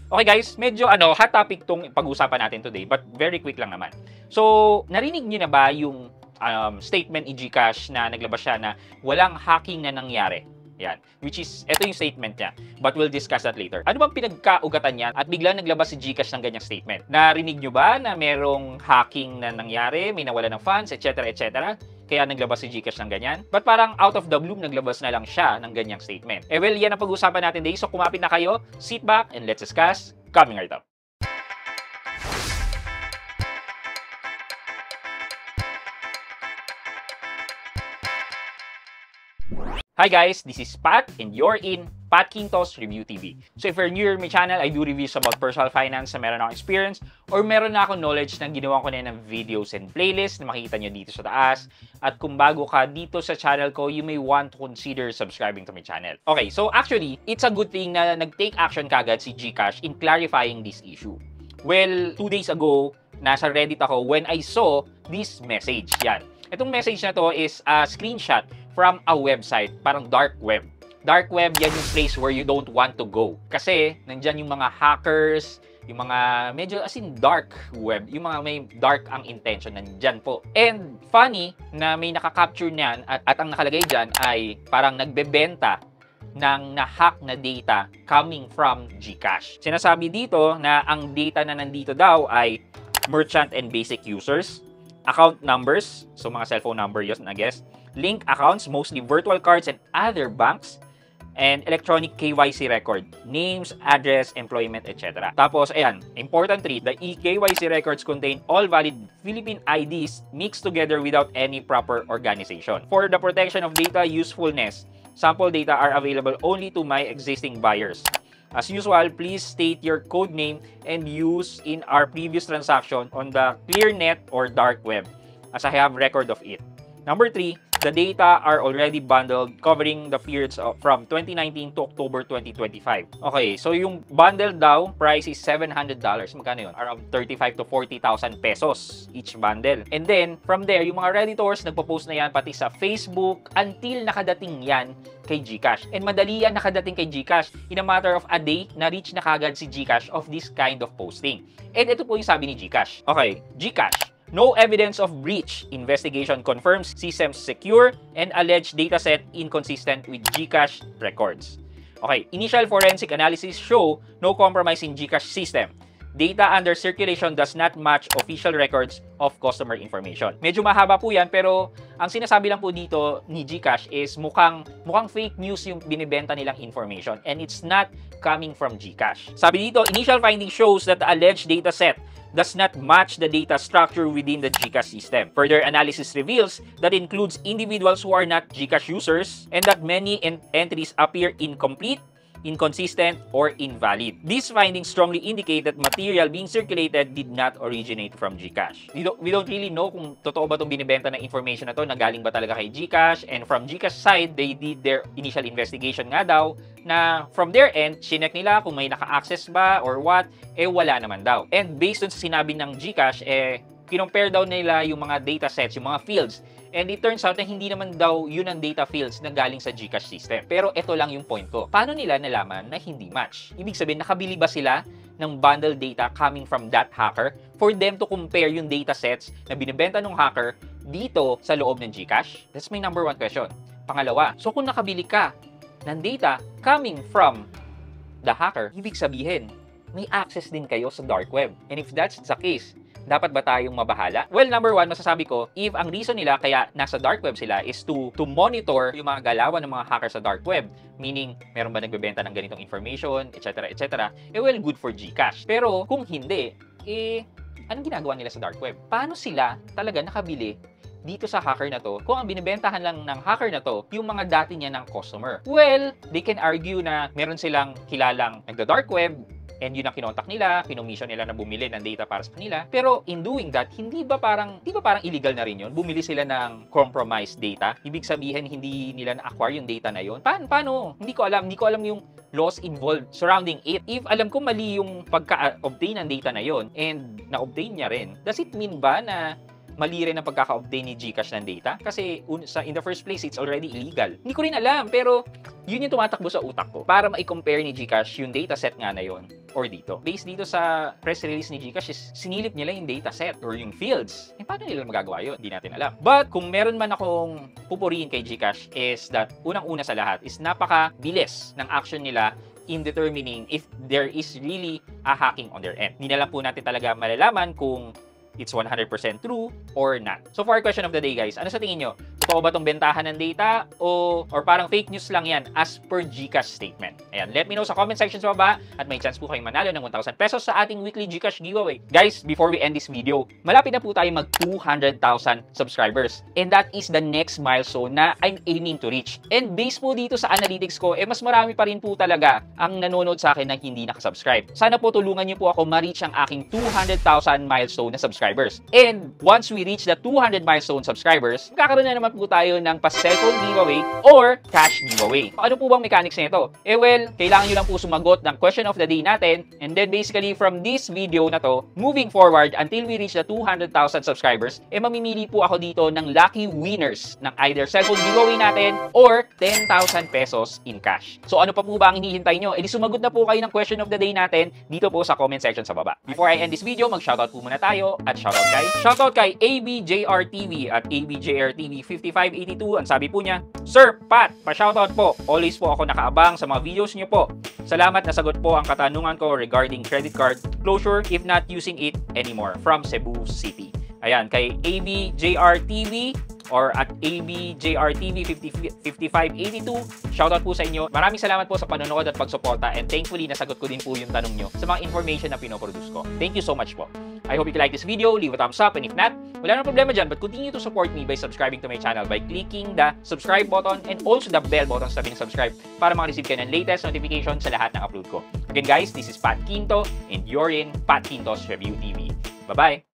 Okay guys, medyo hot topic tong pag-usapan natin today, but very quick lang naman. So, narinig niyo na ba yung statement ni GCash na naglabas siya na walang hacking na nangyari? Yan. Which is, ito yung statement niya. But we'll discuss that later. Ano bang pinagkaugatan niya at biglang naglabas si GCash ng ganyang statement? Narinig nyo ba na merong hacking na nangyari, may nawala ng funds, etc. etc. Kaya naglabas si GCash ng ganyan? But parang out of the blue, naglabas na lang siya ng ganyang statement. Eh well, yan ang pag-usapan natin today. So kumapit na kayo, sit back, and let's discuss coming right up. Hi guys, this is Pat and you're in Pat Quintos Review TV. So if you're new to my channel, I do reviews about personal finance na meron akong experience or meron na akong knowledge na ginawa ko na ng videos and playlists na makikita nyo dito sa taas. At kung bago ka dito sa channel ko, you may want to consider subscribing to my channel. Okay, so actually, it's a good thing na nag-take action kagad si GCash in clarifying this issue. Well, 2 days ago, nasa Reddit ako when I saw this message. Yan. Itong message na to is a screenshot from a website, parang dark web. Dark web, yan yung place where you don't want to go. Kasi, nandyan yung mga hackers, yung mga medyo as in dark web, yung mga may dark ang intention, nandyan po. And funny na may nakakapture niyan at ang nakalagay dyan ay parang nagbebenta ng na-hack na data coming from GCash. Sinasabi dito na ang data na nandito daw ay merchant and basic users, account numbers, so mga cellphone number yun, I guess, link accounts, mostly virtual cards and other banks, and electronic KYC record, names, address, employment, etc. Tapos, ayan, important three, the eKYC records contain all valid Philippine IDs mixed together without any proper organization. For the protection of data usefulness, sample data are available only to my existing buyers. As usual, please state your code name and use in our previous transaction on the ClearNet or dark web, as I have record of it. Number 3, the data are already bundled covering the periods from 2019 to October 2025. Okay, so yung bundle daw, price is $700. Magkano yun? Around 35 to 40,000 pesos each bundle. And then, from there, yung mga Redditors, nagpo-post na yan pati sa Facebook until nakadating yan kay GCash. And madali yan nakadating kay GCash. In a matter of a day, na-reach na kagad si GCash of this kind of posting. And ito po yung sabi ni GCash. Okay, GCash. No evidence of breach. Investigation confirms systems secure and alleged dataset inconsistent with GCash records. Okay, initial forensic analysis show no compromise in GCash system. Data under circulation does not match official records of customer information. Medyo mahaba po yan, pero ang sinasabi lang po dito ni GCash is mukhang fake news yung binibenta nilang information and it's not coming from GCash. Sabi dito, initial finding shows that the alleged dataset does not match the data structure within the GCash system. Further analysis reveals that includes individuals who are not GCash users and that many entries appear incomplete, inconsistent, or invalid. These findings strongly indicate that material being circulated did not originate from GCash. We don't really know kung totoo ba itong binibenta na information na to, na galing ba talaga kay GCash, and from GCash side, they did their initial investigation nga daw, na from their end, chinek nila kung may naka-access ba or what, wala naman daw. And based on sa sinabi ng GCash, kinompare daw nila yung mga data sets, yung mga fields. And it turns out na hindi naman daw yun ang data fields na galing sa GCash system. Pero ito lang yung point ko. Paano nila nalaman na hindi match? Ibig sabihin, nakabili ba sila ng bundle data coming from that hacker for them to compare yung data sets na binibenta ng hacker dito sa loob ng GCash? That's my number 1 question. Pangalawa, so kung nakabili ka ng data coming from the hacker, ibig sabihin, may access din kayo sa dark web. And if that's the case, dapat ba tayong mabahala? Well, number 1, masasabi ko, if ang reason nila kaya nasa dark web sila is to monitor yung mga galawan ng mga hackers sa dark web, meaning meron ba nagbebenta ng ganitong information, etc., etc., well, good for GCash. Pero kung hindi, anong ginagawa nila sa dark web? Paano sila talaga nakabili dito sa hacker na to kung ang binibentahan lang ng hacker na to yung mga dati niya ng customer? Well, they can argue na meron silang kilalang nagda-dark web, and yun ang kinontak nila, kinomission nila na bumili ng data para sa kanila. Pero in doing that, hindi ba parang illegal na rin yun? Bumili sila ng compromised data. Ibig sabihin, hindi nila na-acquire yung data na yun. Paano? Hindi ko alam yung laws involved surrounding it. If alam ko mali yung pagka-obtain ng data na yun and na-obtain niya rin, does it mean ba na mali rin ang pagkaka-obtain ni GCash ng data? Kasi in the first place, it's already illegal. Hindi ko rin alam, pero yun yung tumatakbo sa utak ko para ma-compare ni GCash yung dataset nga na yun or dito. Based dito sa press release ni GCash is sinilip nila yung dataset or yung fields. Eh, paano nila magagawa yun? Hindi natin alam. But kung meron man akong pupurihin kay GCash is that unang-una sa lahat is napaka-bilis ng action nila in determining if there is really a hacking on their end. Hindi na lang po natin talaga malalaman kung it's 100% true or not. So for our question of the day, guys, ano sa tingin nyo? Totoo ba itong bentahan ng data or parang fake news lang yan as per GCash statement? Ayan, let me know sa comment section sa baba at may chance po kayong manalo ng 1,000 pesos sa ating weekly GCash giveaway. Guys, before we end this video, malapit na po tayo mag 200,000 subscribers. And that is the next milestone na I'm aiming to reach. And based po dito sa analytics ko, mas marami pa rin po talaga ang nanonood sa akin na hindi nakasubscribe. Sana po tulungan niyo po ako ma-reach ang aking 200,000 milestone na subscribers. And once we reach the 200 milestone subscribers, magkakaroon na naman po tayo ng pa-cellphone giveaway or cash giveaway. Ano po bang mechanics nito? Eh well, kailangan nyo lang po sumagot ng question of the day natin, and then basically from this video na to, moving forward until we reach the 200,000 subscribers, eh mamimili po ako dito ng lucky winners ng either cellphone giveaway natin or 10,000 pesos in cash. So ano pa po ba ang hinihintay nyo? Eh di sumagot na po kayo ng question of the day natin dito po sa comment section sa baba. Before I end this video, mag-shoutout po muna tayo at shoutout kay ABJRTV at ABJRTV 5582. Ang sabi po niya, Sir Pat, pa-shoutout po. Always po ako nakaabang sa mga videos niyo po. Salamat, nasagot po ang katanungan ko regarding credit card closure if not using it anymore from Cebu City. Ayan, kay ABJRTV or at ABJRTV 5582. Shoutout po sa inyo. Maraming salamat po sa panonood at pagsuporta, and thankfully nasagot ko din po yung tanong nyo sa mga information na pinoproduce ko. Thank you so much po. I hope you like this video, leave a thumbs up, and if not, wala nang problema dyan, but continue to support me by subscribing to my channel by clicking the subscribe button and also the bell button sa subscribe para makareceive kayo ng latest notification sa lahat ng upload ko. Again guys, this is Pat Quinto and you're in Pat Quinto's Review TV. Bye-bye!